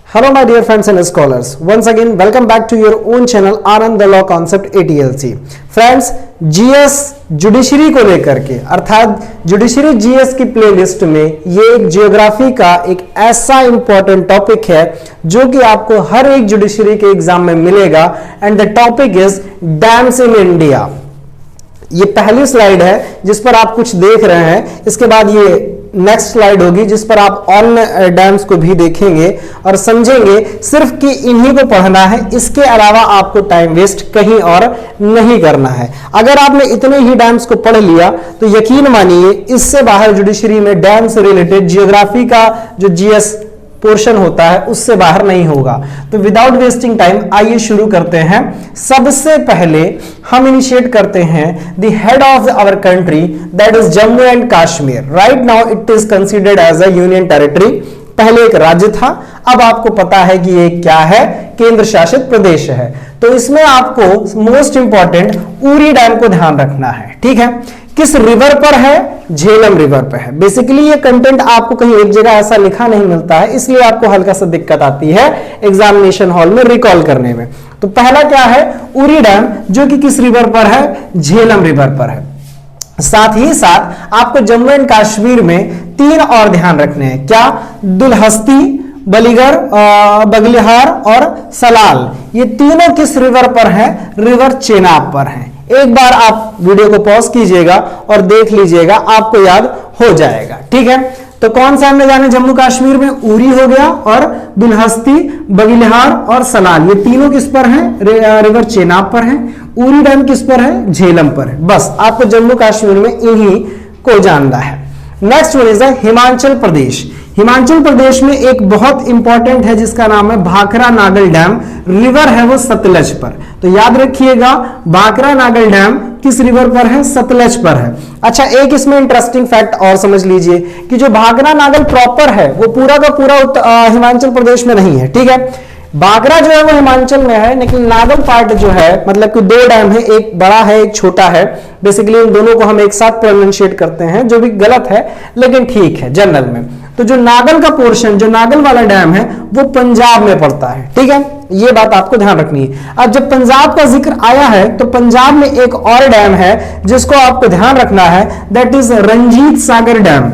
Hello my dear friends and scholars, once again welcome back to your own channel Anand the Law Concept ATLC. Friends, GS judiciary को लेकर के अर्थात judiciary GS की playlist में ये एक geography का एक ऐसा इंपॉर्टेंट टॉपिक है जो कि आपको हर एक जुडिशरी के एग्जाम में मिलेगा and the topic is dams in India. ये पहली स्लाइड है जिस पर आप कुछ देख रहे हैं, इसके बाद ये नेक्स्ट स्लाइड होगी जिस पर आप ऑन डैम्स को भी देखेंगे और समझेंगे सिर्फ कि इन्हीं को पढ़ना है, इसके अलावा आपको टाइम वेस्ट कहीं और नहीं करना है। अगर आपने इतने ही डैम्स को पढ़ लिया तो यकीन मानिए इससे बाहर जुडिशरी में डैम से रिलेटेड जियोग्राफी का जो जीएस पोर्शन होता है उससे बाहर नहीं होगा। तो विदाउट वेस्टिंग टाइम आइए शुरू करते हैं। सबसे पहले हम इनिशिएट करते हैं the head of our country that is Jammu and Kashmir. Right now it is considered as a union territory. पहले एक राज्य था, अब आपको पता है कि ये क्या है, केंद्र शासित प्रदेश है। तो इसमें आपको मोस्ट इंपॉर्टेंट उरी डैम को ध्यान रखना है। ठीक है, किस रिवर पर है? झेलम रिवर पर है। बेसिकली ये कंटेंट आपको कहीं एक जगह ऐसा लिखा नहीं मिलता है, इसलिए आपको हल्का सा दिक्कत आती है एग्जामिनेशन हॉल में रिकॉल करने में। तो पहला क्या है? उरी डैम, जो कि किस रिवर पर है? झेलम रिवर पर है। साथ ही साथ आपको जम्मू एंड कश्मीर में तीन और ध्यान रखने हैं। क्या? दुलहस्ती, बलिगर, बगलिहार और सलाल। ये तीनों किस रिवर पर है? रिवर चेनाब पर है। एक बार आप वीडियो को पॉज कीजिएगा और देख लीजिएगा, आपको याद हो जाएगा। ठीक है, तो कौन सा हमने जाने? जम्मू कश्मीर में उरी हो गया और दुलहस्ती, बगलिहार और सलाल, ये तीनों किस पर हैं? रिवर चेनाब पर हैं। उरी डैम किस पर है? झेलम पर है। बस आपको जम्मू कश्मीर में इन्हीं को जानना है। Next one is Himachal Pradesh. Himachal Pradesh में एक बहुत इंपॉर्टेंट है जिसका नाम है भाखरा नागल डैम। रिवर है वो सतलज पर। तो याद रखिएगा, भाखरा नागल डैम किस रिवर पर है? सतलज पर है। अच्छा, एक इसमें इंटरेस्टिंग फैक्ट और समझ लीजिए कि जो भाखरा नागल प्रॉपर है वो पूरा का पूरा हिमाचल प्रदेश में नहीं है। ठीक है, भाखरा जो है वो हिमाचल में है, लेकिन नागल पार्ट जो है, मतलब कि दो डैम है, एक बड़ा है एक छोटा है। बेसिकली इन दोनों को हम एक साथ प्रोनाउंशिएट करते हैं, जो भी गलत है लेकिन ठीक है जनरल में। तो जो नागल का पोर्शन, जो नागल वाला डैम है, वो पंजाब में पड़ता है। ठीक है, ये बात आपको ध्यान रखनी है। अब जब पंजाब का जिक्र आया है तो पंजाब में एक और डैम है जिसको आपको ध्यान रखना है, that is Ranjit Sagar dam.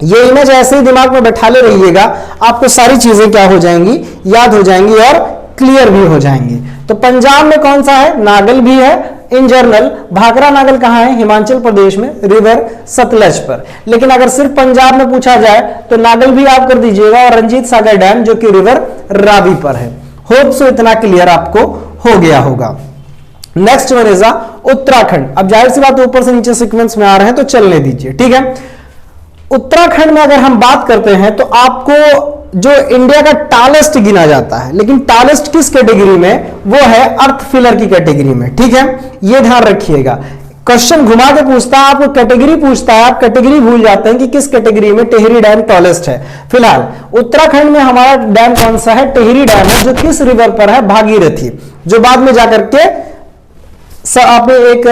ये इमेज ऐसे ही दिमाग में बैठा ले रहिएगा, आपको सारी चीजें क्या हो जाएंगी? याद हो जाएंगी और क्लियर भी हो जाएंगी। तो पंजाब में कौन सा है? नागल भी है। इन जनरल भाखरा नागल कहां है? हिमाचल प्रदेश में, रिवर सतलज पर। लेकिन अगर सिर्फ पंजाब में पूछा जाए तो नागल भी आप कर दीजिएगा और रंजीत सागर डैम जो कि रिवर रावी पर है। होप सो इतना क्लियर आपको हो गया होगा। Next one is Uttarakhand. अब जाहिर सी बात ऊपर से नीचे सीक्वेंस में आ रहे हैं तो चलने दीजिए। ठीक है, उत्तराखंड में अगर हम बात करते हैं तो आपको जो इंडिया का टालेस्ट गिना जाता है, लेकिन टालेस्ट किस कैटेगरी में? वो है अर्थ फिलर की कैटेगरी में। ठीक है, ये ध्यान रखिएगा। क्वेश्चन घुमा के पूछता है, आपको कैटेगरी पूछता है, आप कैटेगरी भूल जाते हैं कि किस कैटेगरी में टिहरी डैम टॉलेस्ट है। फिलहाल उत्तराखंड में हमारा डैम कौन सा है? टिहरी डैम है, जो किस रिवर पर है? भागीरथी, जो बाद में जाकर के आपने एक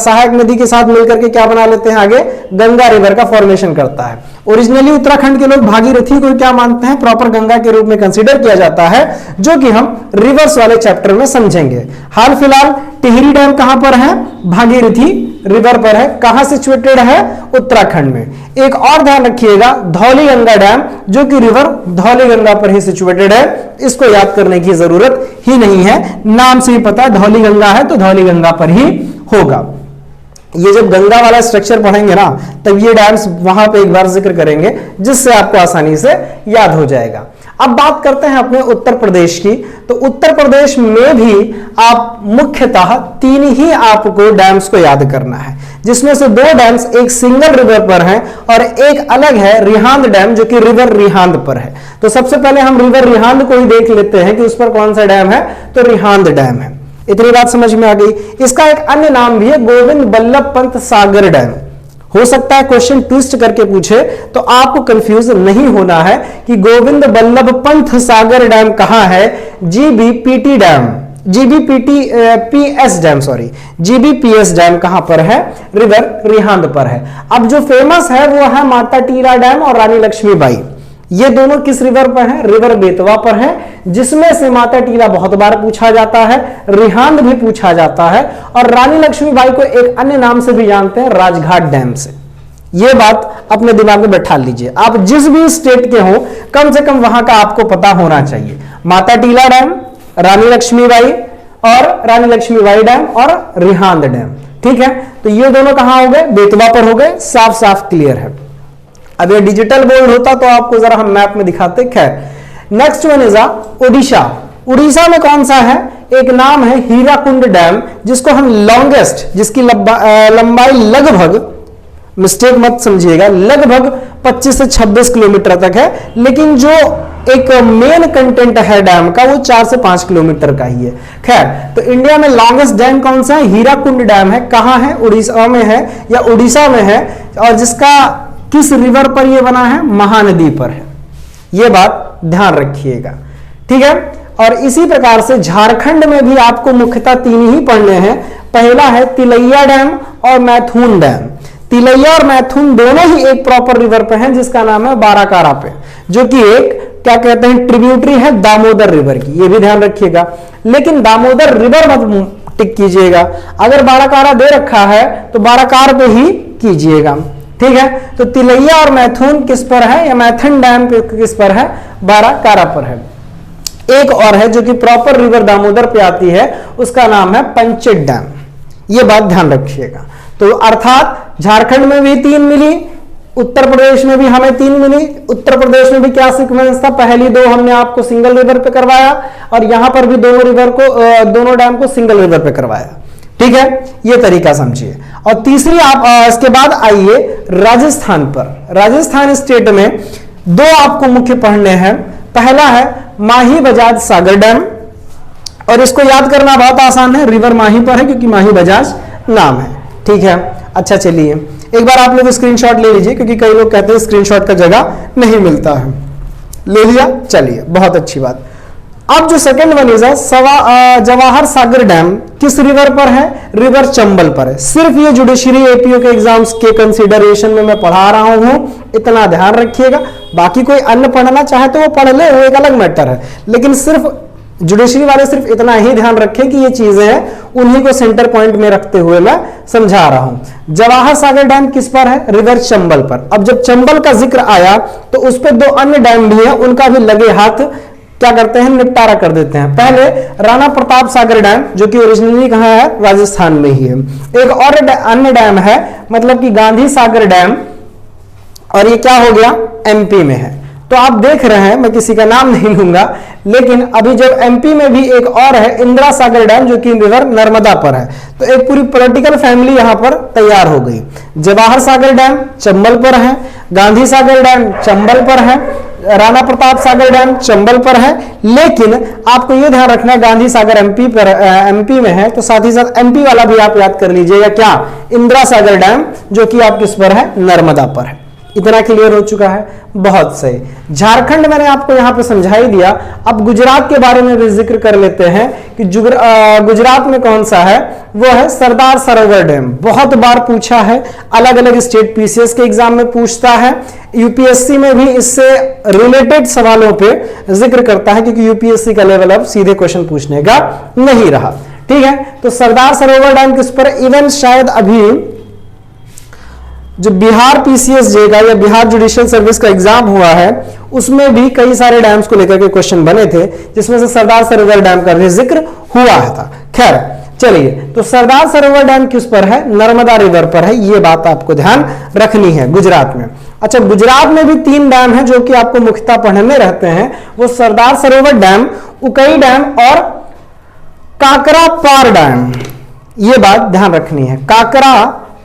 सहायक नदी के साथ मिलकर के क्या बना लेते हैं? आगे गंगा रिवर का फॉर्मेशन करता है। ओरिजिनली उत्तराखंड के लोग भागीरथी को क्या मानते हैं? प्रॉपर गंगा के रूप में कंसीडर किया जाता है, जो कि हम रिवर्स वाले चैप्टर में समझेंगे। हाल फिलहाल टिहरी डैम कहां पर है? भागीरथी रिवर पर है। कहां सिचुएटेड है? उत्तराखंड में। एक और ध्यान रखिएगा, धौली गंगा डैम, जो कि रिवर धौली गंगा पर ही सिचुएटेड है। इसको याद करने की जरूरत ही नहीं है, नाम से ही पता है धौली गंगा है तो धौली गंगा पर ही होगा। ये जब गंगा वाला स्ट्रक्चर पढ़ेंगे ना, तब ये डैम्स वहां पे एक बार जिक्र करेंगे, जिससे आपको आसानी से याद हो जाएगा। अब बात करते हैं अपने उत्तर प्रदेश की। तो उत्तर प्रदेश में भी आप मुख्यतः तीन ही आपको डैम्स को याद करना है, जिसमें से दो डैम्स एक सिंगल रिवर पर हैं और एक अलग है रिहांद डैम, जो कि रिवर रिहांद पर है। तो सबसे पहले हम रिवर रिहांद को ही देख लेते हैं कि उस पर कौन सा डैम है। तो रिहांद डैम है। इतनी बात समझ में आ गई। इसका एक अन्य नाम भी है गोविंद बल्लभ पंत सागर डैम। हो सकता है क्वेश्चन ट्विस्ट करके पूछे, तो आपको कंफ्यूज नहीं होना है कि गोविंद बल्लभ पंत सागर डैम कहां है। जीबीपीटी डैम, जीबीपीएस डैम कहां पर है? रिवर रिहांद पर है। अब जो फेमस है वो है माता टीला डैम और रानी लक्ष्मीबाई। ये दोनों किस रिवर पर है? रिवर बेतवा पर है, जिसमें से माता टीला बहुत बार पूछा जाता है, रिहांद भी पूछा जाता है, और रानी लक्ष्मीबाई को एक अन्य नाम से भी जानते हैं, राजघाट डैम से। ये बात अपने दिमाग में बैठा लीजिए। आप जिस भी स्टेट के हो, कम से कम वहां का आपको पता होना चाहिए। माता टीला डैम, रानी लक्ष्मीबाई डैम और रिहांद डैम। ठीक है, तो ये दोनों कहां हो गए? बेतवा पर हो गए। साफ साफ क्लियर है। अब ये डिजिटल बोर्ड होता तो आपको जरा हम मैप में दिखाते। खैर, next one is Odisha. Orissa में कौन सा है? एक नाम है हीराकुंड डैम, जिसको हम लॉन्गेस्ट, जिसकी लंबाई लगभग, मिस्टेक मत समझिएगा, लगभग 25 से 26 किलोमीटर तक है, लेकिन जो एक मेन कंटेंट है डैम का वो 4 से 5 किलोमीटर का ही है। खैर, तो इंडिया में लॉन्गेस्ट डैम कौन सा है? हीराकुंड डैम है। कहां है? उड़ीसा में है या उड़ीसा में है, और जिसका किस रिवर पर यह बना है? महानदी पर है। यह बात ध्यान रखिएगा। ठीक है, और इसी प्रकार से झारखंड में भी आपको मुख्यतः 3 ही पढ़ने हैं। पहला है तिलैया डैम और मैथुन डैम। तिलैया और मैथुन दोनों ही एक प्रॉपर रिवर पे हैं, जिसका नाम है बाराकारा पे, जो कि एक क्या कहते हैं, ट्रिब्यूटरी है दामोदर रिवर की। ये भी ध्यान रखिएगा। लेकिन दामोदर रिवर मत टिक कीजिएगा, अगर बाराकारा दे रखा है तो बाराकार पे ही कीजिएगा। ठीक है, तो तिलैया और मैथुन किस पर है, या मैथन डैम किस पर है? बाराकारा पर है। एक और है जो कि प्रॉपर रिवर दामोदर पे आती है, उसका नाम है पंचेत डैम। ये बात ध्यान रखिएगा। तो अर्थात झारखंड में भी 3 मिली, उत्तर प्रदेश में भी हमें 3 मिली। उत्तर प्रदेश में भी क्या सीक्वेंस था? पहली 2 हमने आपको सिंगल रिवर पे करवाया, और यहां पर भी दोनों डैम को सिंगल रिवर पे करवाया। ठीक है, ये तरीका समझिए। और तीसरी आप इसके बाद आइए राजस्थान पर। राजस्थान स्टेट में 2 आपको मुख्य पढ़ने हैं। पहला है माही बजाज सागर डैम, और इसको याद करना बहुत आसान है, रिवर माही पर है क्योंकि माही बजाज नाम है। ठीक है, अच्छा चलिए एक बार आप लोग स्क्रीनशॉट ले लीजिए, क्योंकि कई लोग कहते हैं स्क्रीनशॉट का जगह नहीं मिलता है। ले लिया, चलिए बहुत अच्छी बात। अब जो second one is Jawahar Sagar dam किस रिवर पर है? रिवर चंबल पर है। सिर्फ ये जुडिशरी एपीओ के एग्जाम्स के कंसीडरेशन में मैं पढ़ा रहा हूं, इतना ध्यान रखिएगा। बाकी कोई अन्य पढ़ना चाहे तो वो पढ़ ले, वो एक अलग मैटर है, लेकिन सिर्फ जुडिशरी वाले सिर्फ इतना ही ध्यान रखें कि ये चीजें हैं, उन्हीं को सेंटर पॉइंट में रखते हुए मैं समझा रहा हूं। जवाहर सागर डैम किस पर है? रिवर चंबल पर। अब जब चंबल का जिक्र आया तो उस पर 2 अन्य डैम भी हैं, उनका भी लगे हाथ क्या करते हैं, निपटारा कर देते हैं। पहले राणा प्रताप सागर डैम, जो कि ओरिजिनली कहां है? राजस्थान में ही है। एक और अन्य डैम है, मतलब कि गांधी सागर डैम, और ये क्या हो गया? एमपी में है। तो आप देख रहे हैं, मैं किसी का नाम नहीं लूंगा, लेकिन अभी जब एमपी में भी एक और है इंदिरा सागर डैम, जो कि रिवर नर्मदा पर है। तो एक पूरी पॉलिटिकल फैमिली यहां पर तैयार हो गई। जवाहर सागर डैम चंबल पर है, गांधी सागर डैम चंबल पर है, राणा प्रताप सागर डैम चंबल पर है। लेकिन आपको यह ध्यान रखना है, गांधी सागर एमपी में है, तो साथ ही साथ एमपी वाला भी आप याद कर लीजिएगा। क्या? इंदिरा सागर डैम, जो कि आप किस पर है? नर्मदा पर है। इतना क्लियर हो चुका है, बहुत सही। झारखंड मैंने आपको यहां पे समझा ही दिया। अब गुजरात के बारे में भी जिक्र कर लेते हैं कि गुजरात में कौन सा है? वो है सरदार सरोवर डैम। बहुत बार पूछा है, अलग अलग स्टेट पीसीएस के एग्जाम में पूछता है, यूपीएससी में भी इससे रिलेटेड सवालों पे जिक्र करता है, क्योंकि यूपीएससी का लेवल अब सीधे क्वेश्चन पूछने का नहीं रहा। ठीक है, तो सरदार सरोवर डैम किस पर? इवन शायद अभी जो बिहार पीसीएस जेगा या बिहार जुडिशियल सर्विस का एग्जाम हुआ है, उसमें भी कई सारे डैम्स को लेकर के क्वेश्चन बने थे, जिसमें से सरदार सरोवर डैम का भी जिक्र हुआ था। खैर चलिए, तो सरदार सरोवर डैम किस पर है? नर्मदा रिवर पर है। यह बात आपको ध्यान रखनी है गुजरात में। अच्छा, गुजरात में भी 3 डैम है जो कि आपको मुख्यतः पढ़ने रहते हैं। वो सरदार सरोवर डैम, उकई डैम और काकरा पार डैम। यह बात ध्यान रखनी है। काकरा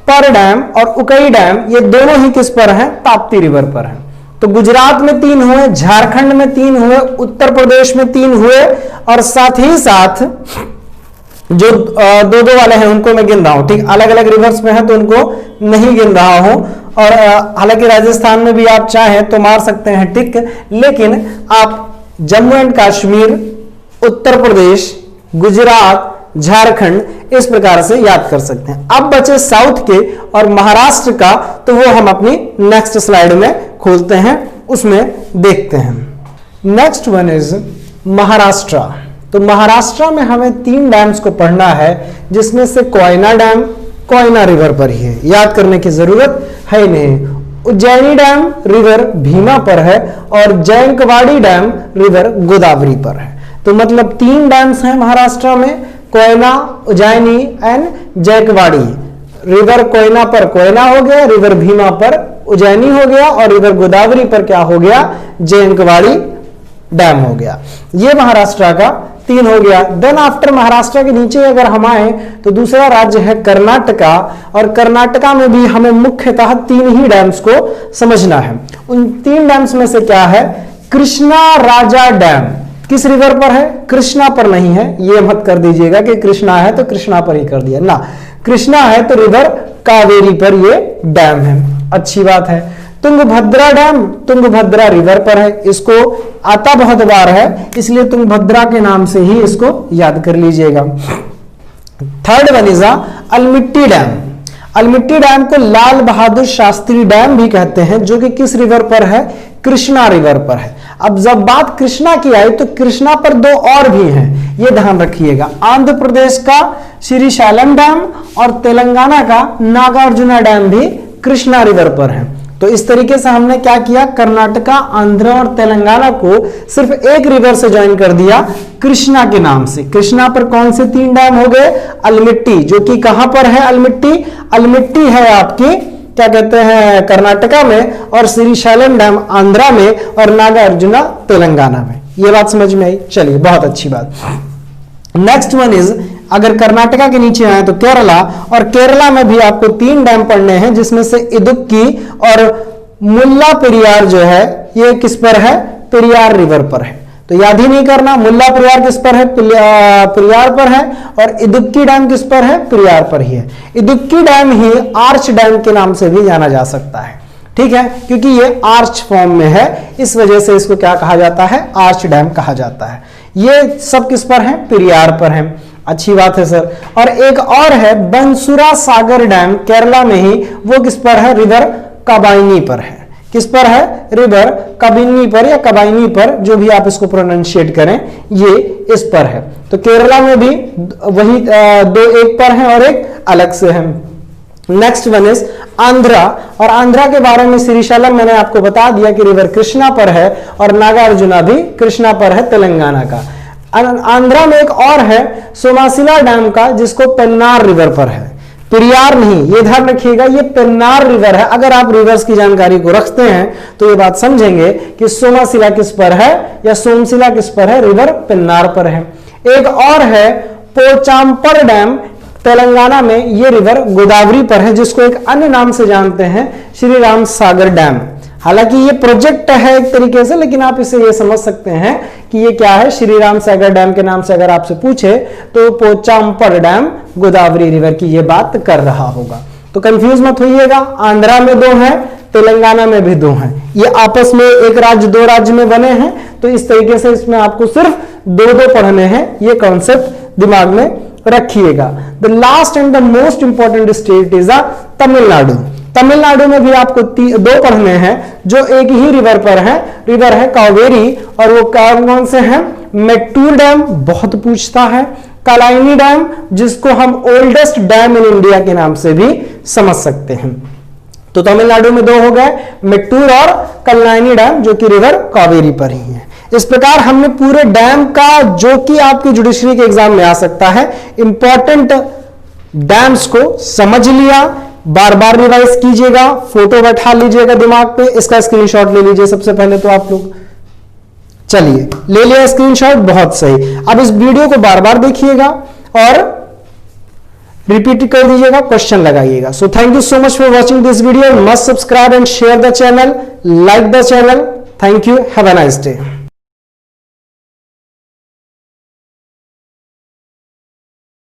पर डैम और उकई डैम, ये दोनों ही किस पर हैं? ताप्ती रिवर पर हैं। तो गुजरात में 3 हुए, झारखंड में 3 हुए, उत्तर प्रदेश में 3 हुए, और साथ ही साथ जो 2-2 वाले हैं उनको मैं गिन रहा हूं। ठीक, अलग अलग रिवर्स में है तो उनको नहीं गिन रहा हूं। और हालांकि राजस्थान में भी आप चाहें तो मार सकते हैं टिक, लेकिन आप जम्मू एंड कश्मीर, उत्तर प्रदेश, गुजरात, झारखंड इस प्रकार से याद कर सकते हैं। अब बचे साउथ के और महाराष्ट्र का, तो वो हम अपनी नेक्स्ट स्लाइड में खोलते हैं। उसमें देखते हैं। Next one is Maharashtra. तो महाराष्ट्र में हमें 3 डैम्स को पढ़ना है, जिसमें से कोयना डैम कोयना रिवर पर ही है, याद करने की जरूरत है नहीं। उज्जैनी डैम रिवर भीमा पर है और जयंकवाड़ी डैम रिवर गोदावरी पर है। तो मतलब 3 डैम्स हैं महाराष्ट्र में, कोयना, उज्जैनी एंड जयंकवाड़ी। रिवर कोयना पर कोयना हो गया, रिवर भीमा पर उज्जैनी हो गया और रिवर गोदावरी पर क्या हो गया, जयंकवाड़ी डैम हो गया। ये महाराष्ट्र का 3 हो गया। देन आफ्टर महाराष्ट्र के नीचे अगर हम आए तो दूसरा राज्य है कर्नाटका, और कर्नाटका में भी हमें मुख्यतः 3 ही डैम्स को समझना है। उन 3 डैम्स में से क्या है, कृष्णा राजा डैम किस रिवर पर है, कृष्णा पर नहीं है, ये मत कर दीजिएगा कि कृष्णा है तो कृष्णा पर ही कर दिया ना, कृष्णा है तो रिवर कावेरी पर ये डैम है, अच्छी बात है। तुंगभद्रा डैम तुंगभद्रा रिवर पर है, इसको आता बहुत बार है इसलिए तुंगभद्रा के नाम से ही इसको याद कर लीजिएगा। Third one is Almatti dam. Almatti dam को लाल बहादुर शास्त्री डैम भी कहते हैं, जो कि किस रिवर पर है, कृष्णा रिवर पर है। अब जब बात कृष्णा की आई तो कृष्णा पर 2 और भी हैं, ये ध्यान रखिएगा। आंध्र प्रदेश का श्रीशैलम डैम और तेलंगाना का नागार्जुना डैम भी कृष्णा रिवर पर है। तो इस तरीके से हमने क्या किया, कर्नाटका, आंध्र और तेलंगाना को सिर्फ एक रिवर से ज्वाइन कर दिया, कृष्णा के नाम से। कृष्णा पर कौन से 3 डैम हो गए, अलमिट्टी, जो कि कहां पर है अलमिट्टी, अलमिट्टी है आपकी क्या कहते हैं कर्नाटका में, और श्रीशैलम डैम आंध्रा में और नागार्जुना तेलंगाना में। ये बात समझ में आई, चलिए बहुत अच्छी बात। नेक्स्ट वन इज, अगर कर्नाटका के नीचे आए तो केरला, और केरला में भी आपको 3 डैम पढ़ने हैं, जिसमें से इदुक्की और मुल्ला पेरियार जो है ये किस पर है, पेरियार रिवर पर है। तो याद ही नहीं करना, मुल्ला पेरियार किस पर है, पेरियार पर है, और इदुक्की डैम किस पर है, पेरियार पर ही है। इदुक्की डैम ही आर्च डैम के नाम से भी जाना जा सकता है, ठीक है, क्योंकि ये आर्च फॉर्म में है, इस वजह से इसको क्या कहा जाता है, आर्च डैम कहा जाता है। ये सब किस पर है, पेरियार पर है, अच्छी बात है सर। और एक और है बंसुरा सागर डैम, केरला में ही, वो किस पर है, रिवर कबाइनी पर है। किस पर है, रिवर कबिनी पर या कबाइनी पर, जो भी आप इसको प्रोनाउंशिएट करें, ये इस पर है। तो केरला में भी वही 2 एक पर है और एक अलग से है। नेक्स्ट वन इज आंध्रा, और आंध्रा के बारे में श्रीशैलम मैंने आपको बता दिया कि रिवर कृष्णा पर है, और नागार्जुना भी कृष्णा पर है तेलंगाना का। आंध्रा में एक और है सोमासिला डैम का, जिसको पेन्नार रिवर पर है, पेरियार नहीं, ये ध्यान रखिएगा, ये पेन्नार रिवर है। अगर आप रिवर्स की जानकारी को रखते हैं तो ये बात समझेंगे कि सोमासिला किस पर है या सोमशिला किस पर है, रिवर पेन्नार पर है। एक और है पोचाम्पड़ डैम, तेलंगाना में, ये रिवर गोदावरी पर है, जिसको एक अन्य नाम से जानते हैं श्री राम सागर डैम। हालांकि ये प्रोजेक्ट है एक तरीके से, लेकिन आप इसे ये समझ सकते हैं कि ये क्या है, श्री राम सागर डैम के नाम से अगर आपसे पूछे तो पोचाम्पड़ डैम गोदावरी रिवर की ये बात कर रहा होगा। तो कंफ्यूज मत होइएगा, आंध्रा में 2 हैं, तेलंगाना में भी 2 हैं, ये आपस में एक राज्य 2 राज्य में बने हैं, तो इस तरीके से इसमें आपको सिर्फ 2 पढ़ने हैं, ये कॉन्सेप्ट दिमाग में रखिएगा। The last and the most important state is Tamil Nadu. Tamil Nadu में भी आपको 2 पढ़ने हैं, जो एक ही रिवर पर है, रिवर है कावेरी, और वो कौन से हैं, मेट्टूर डैम बहुत पूछता है, कलाइनी डैम, जिसको हम ओल्डेस्ट डैम इन इंडिया के नाम से भी समझ सकते हैं। तो तमिलनाडु में 2 हो गए, मेट्टूर और कलाइनी डैम, जो कि रिवर कावेरी पर ही है। इस प्रकार हमने पूरे डैम का, जो कि आपके जुडिशरी के एग्जाम में आ सकता है, इंपॉर्टेंट डैम्स को समझ लिया। बार बार रिवाइज कीजिएगा, फोटो बैठा लीजिएगा दिमाग पे, इसका स्क्रीनशॉट ले लीजिए सबसे पहले तो आप लोग। चलिए ले लिया स्क्रीनशॉट, बहुत सही। अब इस वीडियो को बार बार देखिएगा और रिपीट कर दीजिएगा, क्वेश्चन लगाइएगा। So thank you so much for watching this video. Must subscribe and share the channel, like the channel. Thank you, have a nice day.